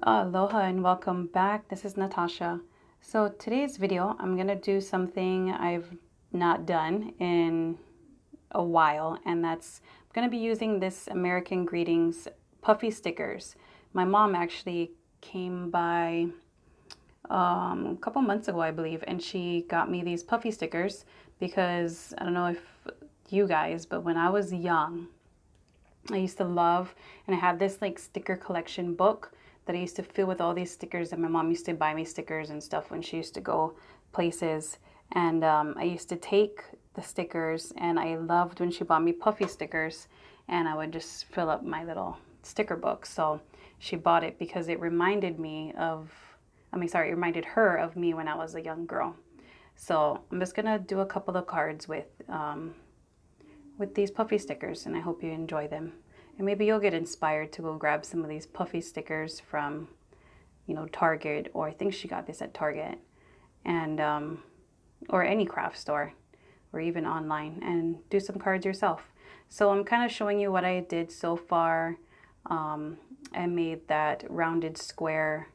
Aloha and welcome back. This is Natasha. So today's video, I'm going to do something I've not done in a while, and that's I'm going to be using this American Greetings puffy stickers. My mom actually came by a couple months ago, I believe, and she got me these puffy stickers because I don't know if you guys, but when I was young, I used to love, and I had this like sticker collection book that I used to fill with all these stickers, and my mom used to buy me stickers and stuff when she used to go places. And I used to take the stickers, and I loved when she bought me puffy stickers, and I would just fill up my little sticker book. So she bought it because it reminded me of, it reminded her of me when I was a young girl. So I'm just gonna do a couple of cards with these puffy stickers, and I hope you enjoy them. And maybe you'll get inspired to go grab some of these puffy stickers from, Target, or I think she got this at Target, and or any craft store, or even online, and do some cards yourself. So I'm kind of showing you what I did so far. I made that rounded square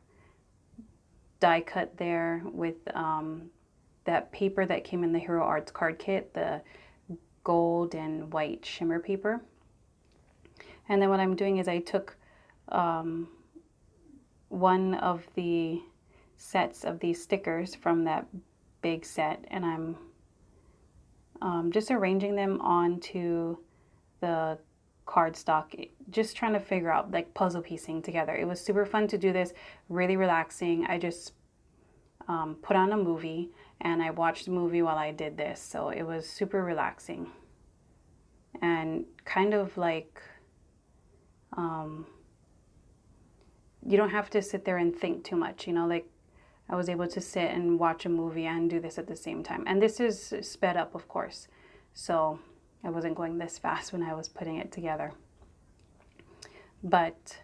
die cut there with that paper that came in the Hero Arts card kit, the gold and white shimmer paper. And then what I'm doing is I took one of the sets of these stickers from that big set, and I'm just arranging them onto the cardstock, just trying to figure out, like, puzzle piecing together. It was super fun to do this, really relaxing. I just put on a movie, and I watched a movie while I did this, so it was super relaxing and kind of like you don't have to sit there and think too much, like I was able to sit and watch a movie and do this at the same time. And this is sped up, of course, so I wasn't going this fast when I was putting it together. But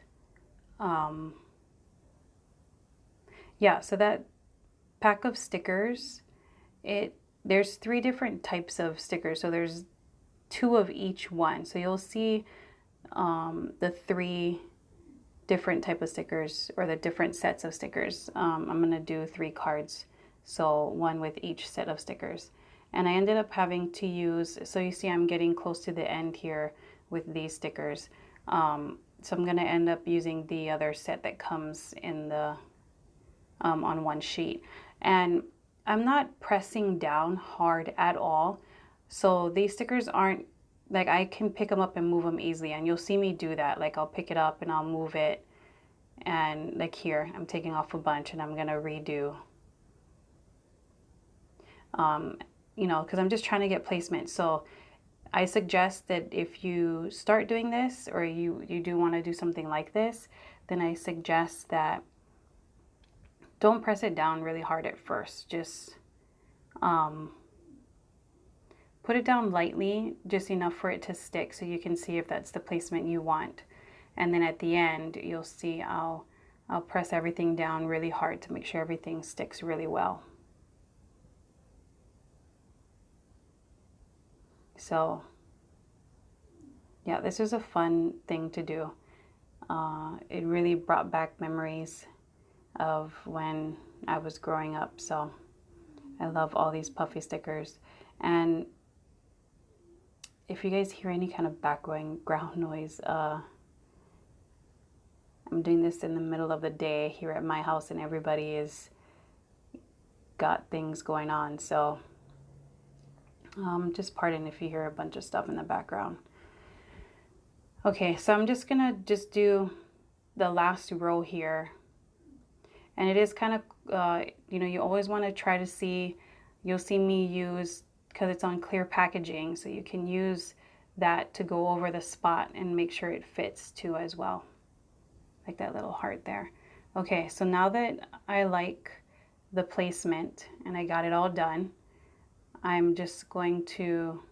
yeah, so that pack of stickers, there's 3 different types of stickers, so there's 2 of each one. So you'll see the 3 different type of stickers, or the different sets of stickers. I'm gonna do 3 cards, so 1 with each set of stickers. And I ended up having to use, so you see I'm getting close to the end here with these stickers. So I'm gonna end up using the other set that comes in the on one sheet. And I'm not pressing down hard at all, so these stickers aren't, like, I can pick them up and move them easily, and you'll see me do that. Like, I'll pick it up and I'll move it, and like here I'm taking off a bunch and I'm gonna redo, because I'm just trying to get placement. So I suggest that if you start doing this, or you do want to do something like this, then I suggest that don't press it down really hard at first. Just put it down lightly, just enough for it to stick, so you can see if that's the placement you want. And then at the end, you'll see I'll press everything down really hard to make sure everything sticks really well. So yeah, this was a fun thing to do. It really brought back memories of when I was growing up. So I love all these puffy stickers. And if you guys hear any kind of background noise, I'm doing this in the middle of the day here at my house, and everybody is got things going on. So just pardon if you hear a bunch of stuff in the background. Okay, so I'm just gonna do the last row here. And it is kind of, you always want to try to see, you'll see me use, because it's on clear packaging, so you can use that to go over the spot and make sure it fits too as well. Like that little heart there. Okay, so now that I like the placement and I got it all done, I'm just going to,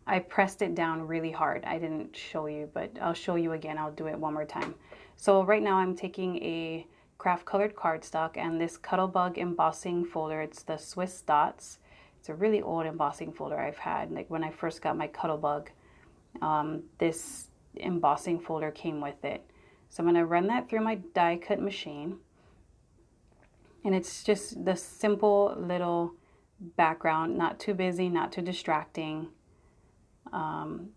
I pressed it down really hard. I didn't show you, but I'll show you again. I'll do it one more time. So right now I'm taking a craft colored cardstock and this Cuttlebug embossing folder. It's the Swiss Dots. It's a really old embossing folder I've had. Like when I first got my Cuttlebug, this embossing folder came with it. So I'm going to run that through my die cut machine. And it's just the simple little background, not too busy, not too distracting,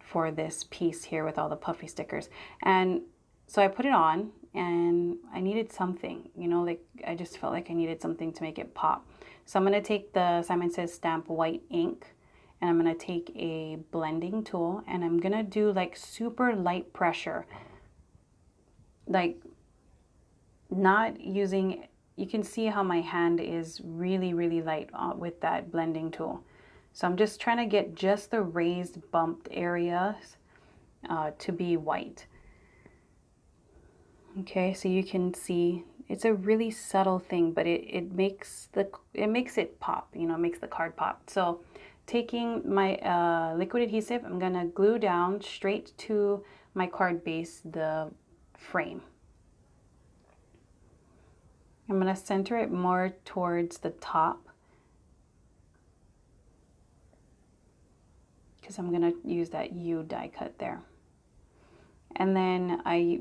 for this piece here with all the puffy stickers. And so I put it on and I needed something, you know, like I just felt like I needed something to make it pop. So I'm going to take the Simon Says Stamp white ink, and I'm going to take a blending tool, and I'm going to do like super light pressure, like not using, you can see how my hand is really, really light with that blending tool. So I'm just trying to get just the raised bumped areas to be white. Okay, so you can see it's a really subtle thing, but it makes it pop, you know, makes the card pop. So taking my liquid adhesive, I'm gonna glue down straight to my card base the frame. I'm gonna center it more towards the top, because I'm going to use that U die cut there. And then I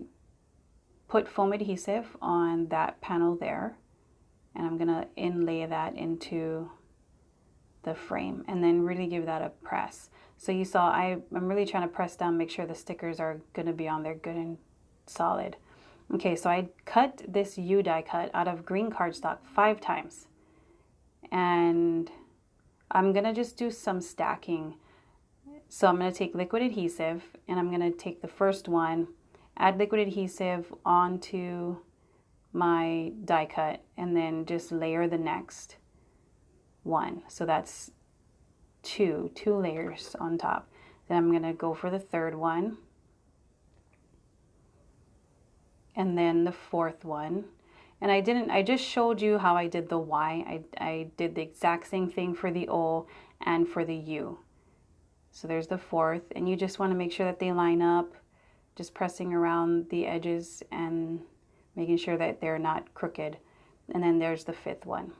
put foam adhesive on that panel there, and I'm going to inlay that into the frame and then really give that a press. So you saw I'm really trying to press down, make sure the stickers are going to be on there good and solid. Okay, so I cut this U die cut out of green cardstock 5 times. And I'm going to just do some stacking. So I'm going to take liquid adhesive, and I'm going to take the first one, add liquid adhesive onto my die cut, and then just layer the next one. So that's two layers on top. Then I'm going to go for the third one, and then the fourth one. And I just showed you how I did the Y. I did the exact same thing for the O and for the U. So there's the fourth, and you just want to make sure that they line up, just pressing around the edges and making sure that they're not crooked. And then there's the fifth one.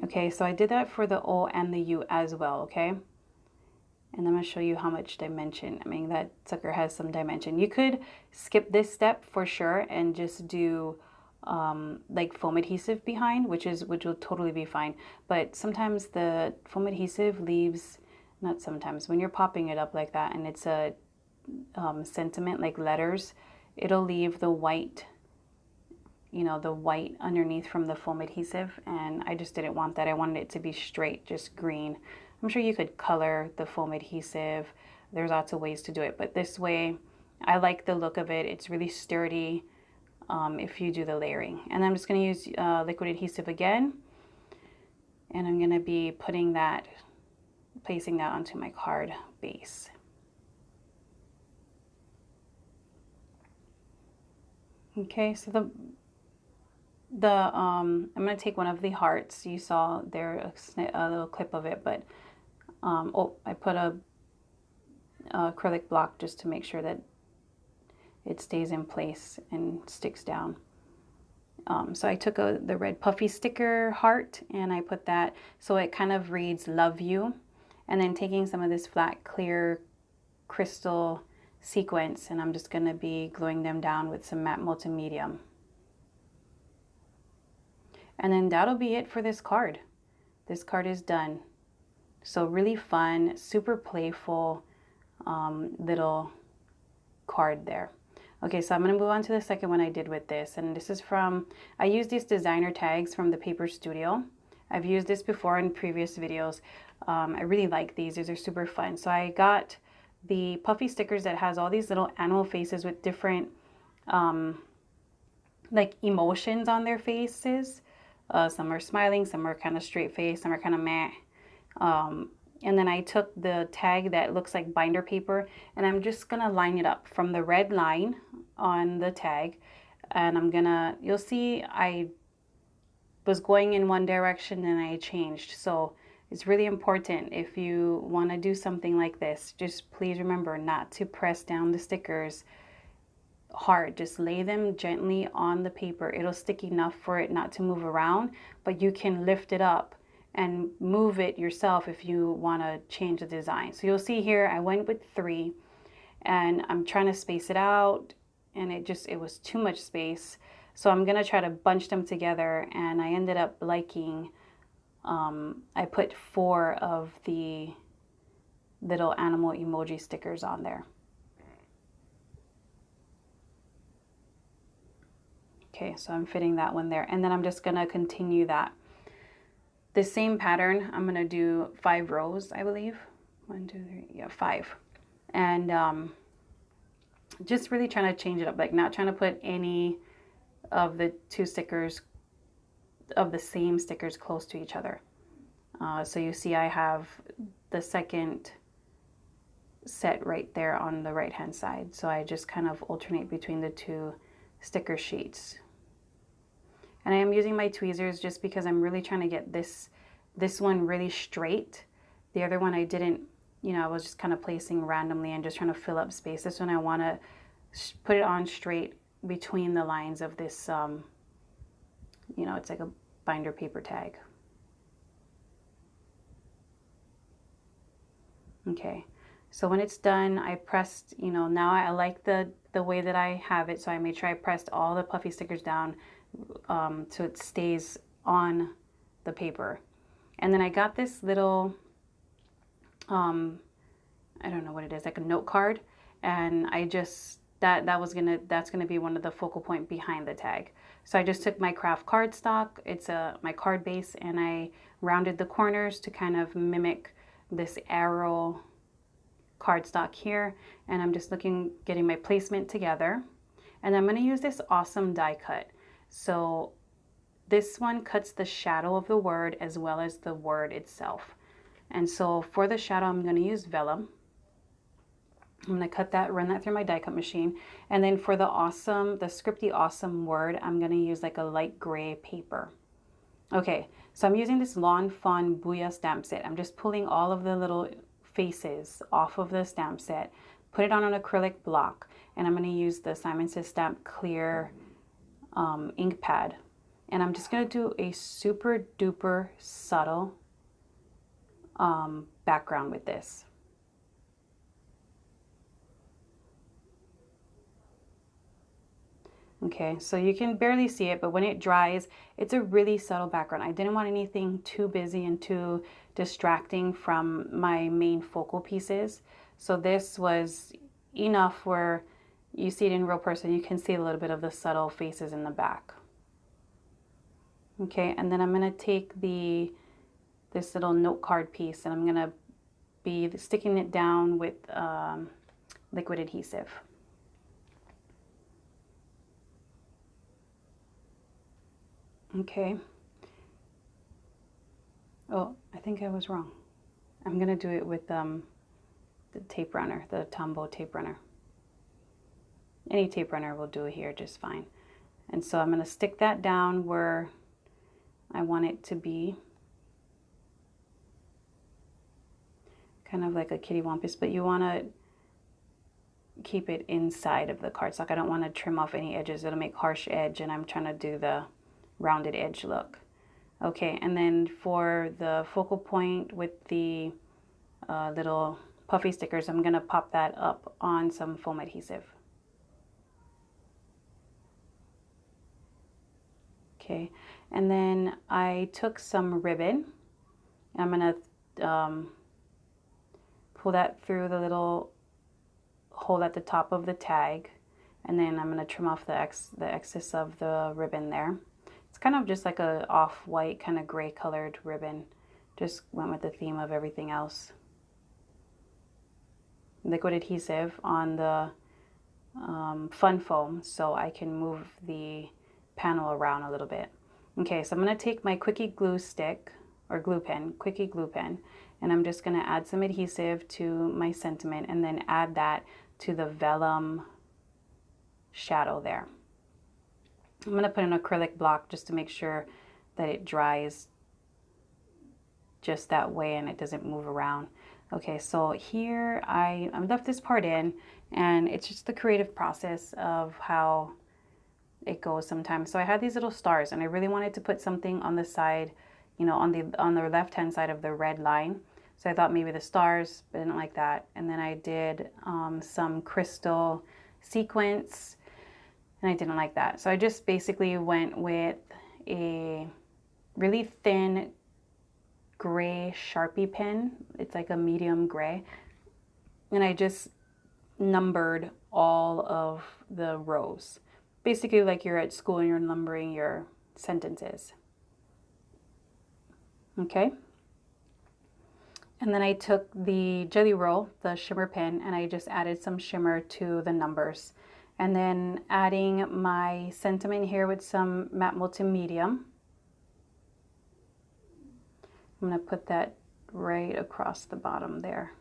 Okay, so I did that for the O and the U as well, okay? And I'm going to show you how much dimension. I mean, that sucker has some dimension. You could skip this step for sure and just do like foam adhesive behind, which will totally be fine. But sometimes the foam adhesive leaves, not sometimes, when you're popping it up like that and it's a sentiment like letters, it'll leave the white, you know, the white underneath from the foam adhesive, and I just didn't want that. I wanted it to be straight, just green. I'm sure you could color the foam adhesive. There's lots of ways to do it, but this way I like the look of it. It's really sturdy if you do the layering. And I'm just going to use liquid adhesive again, and I'm going to be placing that onto my card base. Okay, so I'm going to take one of the hearts. You saw there a little clip of it, but oh, I put a acrylic block just to make sure that it stays in place and sticks down. So I took the red puffy sticker heart, and I put that so it kind of reads love you, and then taking some of this flat clear crystal sequence, and I'm just going to be gluing them down with some matte multimedia. And then that'll be it for this card. This card is done. So really fun, super playful little card there. Okay, so I'm going to move on to the second one I did with this. And this is I used these designer tags from the Paper Studio. I've used this before in previous videos. I really like these. These are super fun. So I got the puffy stickers that has all these little animal faces with different like emotions on their faces. Some are smiling, some are kind of straight face, some are kind of meh. And then I took the tag that looks like binder paper, and I'm just gonna line it up from the red line on the tag. And you'll see I was going in one direction and I changed. So it's really important if you want to do something like this, just please remember not to press down the stickers hard. Just lay them gently on the paper. It'll stick enough for it not to move around, but you can lift it up and move it yourself if you want to change the design. So you'll see here I went with 3, and I'm trying to space it out and it was too much space. So I'm gonna try to bunch them together, and I ended up liking, I put 4 of the little animal emoji stickers on there. Okay, so I'm fitting that one there, and then I'm just gonna continue that. The same pattern, I'm gonna do 5 rows, I believe. 1, 2, 3, yeah, 5. And just really trying to change it up, like not trying to put any of the 2 stickers of the same stickers close to each other. So you see I have the second set right there on the right hand side. So I just kind of alternate between the 2 sticker sheets. And I am using my tweezers just because I'm really trying to get this one really straight. The other one I didn't, you know, I was just kind of placing randomly and just trying to fill up space. This one I want to put it on straight between the lines of this, you know, it's like a binder paper tag. Okay, so when it's done, I pressed, you know, now I like the way that I have it, so I made sure I pressed all the puffy stickers down so it stays on the paper. And then I got this little, I don't know what it is, like a note card, and I just, that's gonna be one of the focal point behind the tag. So I just took my craft cardstock, it's my card base, and I rounded the corners to kind of mimic this arrow cardstock here, and I'm just getting my placement together. And I'm going to use this awesome die cut. So this one cuts the shadow of the word as well as the word itself. And so for the shadow, I'm going to use vellum. I'm going to cut that, run that through my die cut machine. And then for the scripty awesome word, I'm going to use like a light gray paper. Okay, so I'm using this Lawn Fawn Booyah stamp set. I'm just pulling all of the little faces off of the stamp set, put it on an acrylic block, and I'm going to use the Simon Says Stamp Clear ink pad. And I'm just going to do a super duper subtle background with this. Okay, so you can barely see it, but when it dries, it's a really subtle background. I didn't want anything too busy and too distracting from my main focal pieces. So this was enough where you see it in real person, you can see a little bit of the subtle faces in the back. Okay, and then I'm going to take this little note card piece, and I'm going to be sticking it down with liquid adhesive. Okay. Oh, I think I was wrong. I'm going to do it with the tape runner, the Tombow tape runner. Any tape runner will do here just fine. And so I'm going to stick that down where I want it to be. Kind of like a kitty wampus, but you want to keep it inside of the cardstock. I don't want to trim off any edges. It'll make harsh edge, and I'm trying to do the rounded edge look. Okay, and then for the focal point with the little puffy stickers, I'm going to pop that up on some foam adhesive. Okay, and then I took some ribbon, and I'm going to pull that through the little hole at the top of the tag, and then I'm going to trim off the excess of the ribbon there. It's kind of just like a off-white, kind of gray colored ribbon. Just went with the theme of everything else. Liquid adhesive on the fun foam so I can move the panel around a little bit. Okay, so I'm going to take my quickie glue stick, or glue pen, quickie glue pen, and I'm just going to add some adhesive to my sentiment and then add that to the vellum shadow there. I'm going to put an acrylic block just to make sure that it dries just that way and it doesn't move around. Okay, so here I left this part in, and it's just the creative process of how it goes sometimes. So I had these little stars, and I really wanted to put something on the side, you know, on the left hand side of the red line. So I thought maybe the stars, but I didn't like that. And then I did some crystal sequins. and I didn't like that. So I just basically went with a really thin gray Sharpie pen. It's like a medium gray. And I just numbered all of the rows. Basically like you're at school and you're numbering your sentences. Okay. And then I took the Jelly Roll, the shimmer pen, and I just added some shimmer to the numbers. And then adding my sentiment here with some matte multimedia. I'm going to put that right across the bottom there.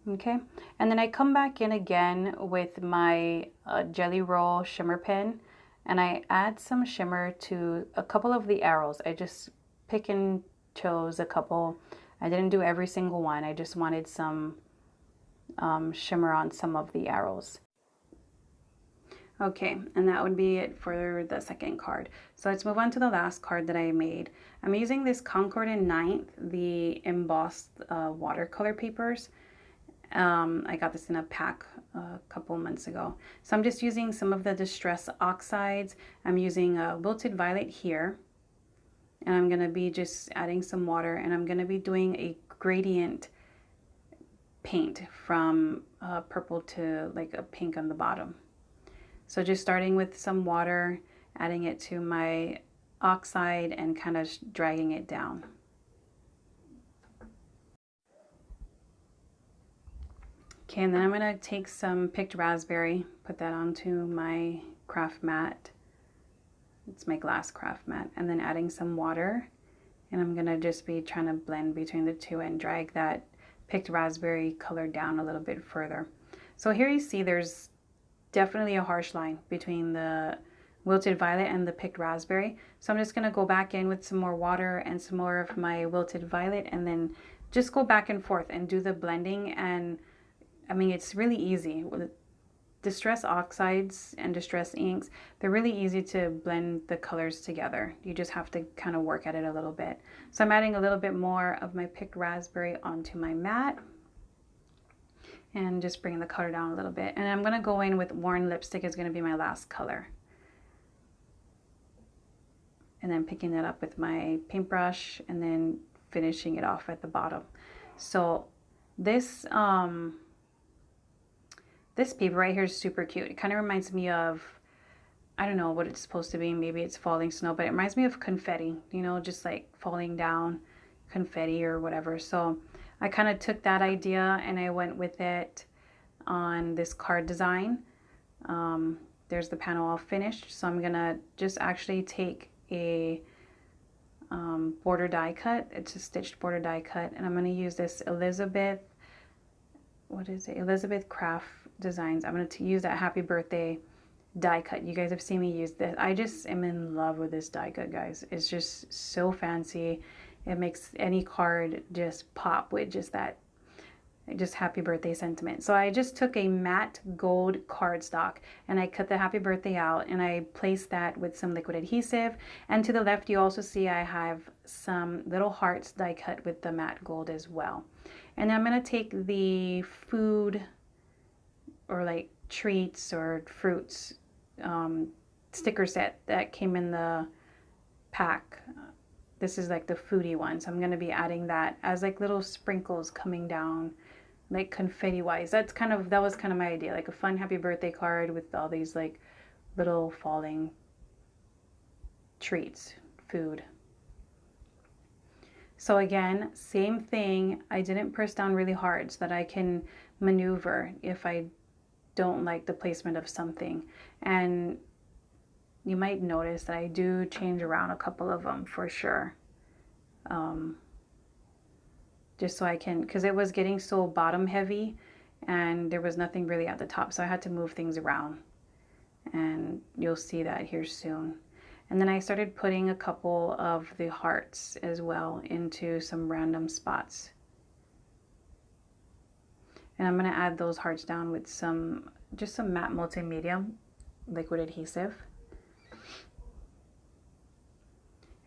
Okay, and then I come back in again with my Jelly Roll shimmer pen, and I add some shimmer to a couple of the arrows. I just pick and chose a couple. I didn't do every single one. I just wanted some shimmer on some of the arrows. Okay, and that would be it for the second card. So let's move on to the last card that I made. I'm using this Concord and Ninth, the embossed watercolor papers. I got this in a pack a couple months ago. So I'm just using some of the Distress Oxides. I'm using Wilted Violet here. And I'm going to be just adding some water, and I'm going to be doing a gradient paint from purple to like a pink on the bottom. So just starting with some water, adding it to my oxide and kind of dragging it down. Okay, and then I'm going to take some picked raspberry, put that onto my craft mat. It's my glass craft mat, and then adding some water. And I'm going to just be trying to blend between the two and drag that picked raspberry color down a little bit further. So here you see there's definitely a harsh line between the Wilted Violet and the picked raspberry. So I'm just going to go back in with some more water and some more of my Wilted Violet, and then just go back and forth and do the blending. And I mean, it's really easy. With Distress Oxides and Distress Inks, they're really easy to blend the colors together. You just have to kind of work at it a little bit. So I'm adding a little bit more of my picked raspberry onto my mat and just bringing the color down a little bit. And I'm going to go in with Worn Lipstick is going to be my last color. And then picking that up with my paintbrush and then finishing it off at the bottom. So this this paper right here is super cute. It kind of reminds me of, I don't know what it's supposed to be. Maybe it's falling snow, but it reminds me of confetti, you know, just like falling down confetti or whatever. So I kind of took that idea and I went with it on this card design. There's the panel all finished. So I'm going to just actually take a border die cut. It's a stitched border die cut. And I'm going to use this Elizabeth, what is it? Elizabeth Craft Designs. I'm going to use that Happy Birthday die cut. You guys have seen me use this. I just am in love with this die cut, guys. It's just so fancy. It makes any card just pop with just that, just happy birthday sentiment. So I just took a matte gold cardstock and I cut the happy birthday out and I placed that with some liquid adhesive. And to the left, you also see I have some little hearts die cut with the matte gold as well. And I'm going to take the food or like treats or fruits sticker set that came in the pack. This is like the foodie one. So I'm going to be adding that as like little sprinkles coming down like confetti wise. That was kind of my idea, like a fun happy birthday card with all these like little falling treats, food. So again, same thing. I didn't press down really hard so that I can maneuver if I don't like the placement of something. And you might notice that I do change around a couple of them for sure. Just so I can, because it was getting so bottom heavy and there was nothing really at the top. So I had to move things around. And you'll see that here soon. And then I started putting a couple of the hearts as well into some random spots. And I'm going to add those hearts down with some, just some matte multimedia liquid adhesive.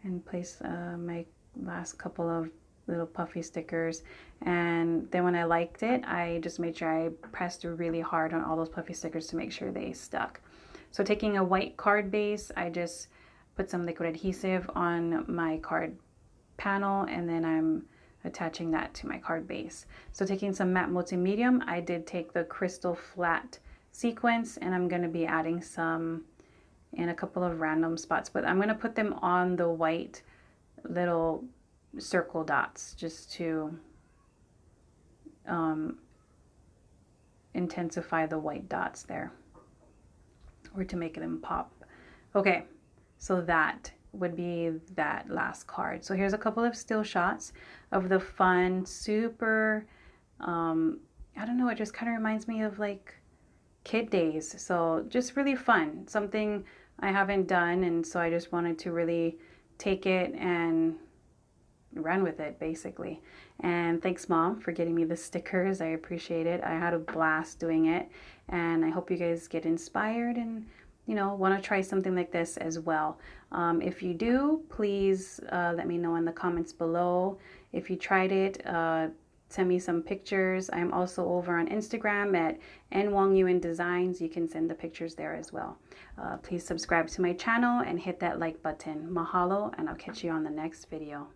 And place my last couple of little puffy stickers. And then when I liked it, I just made sure I pressed really hard on all those puffy stickers to make sure they stuck. So taking a white card base, I just put some liquid adhesive on my card panel, and then I'm attaching that to my card base. So taking some matte multi-medium, I did take the crystal flat sequence, and I'm going to be adding some in a couple of random spots, but I'm going to put them on the white little circle dots just to intensify the white dots there, or to make them pop. Okay, so that would be that last card. So here's a couple of still shots of the fun, super, I don't know, it just kind of reminds me of like kid days. So just really fun, something I haven't done, and so I just wanted to really take it and run with it basically. And thanks, Mom, for getting me the stickers. I appreciate it. I had a blast doing it, and I hope you guys get inspired and, you know, want to try something like this as well. If you do, please let me know in the comments below. If you tried it, send me some pictures. I'm also over on Instagram at nwongyuan.designs. You can send the pictures there as well. Please subscribe to my channel and hit that like button. Mahalo, and I'll catch you on the next video.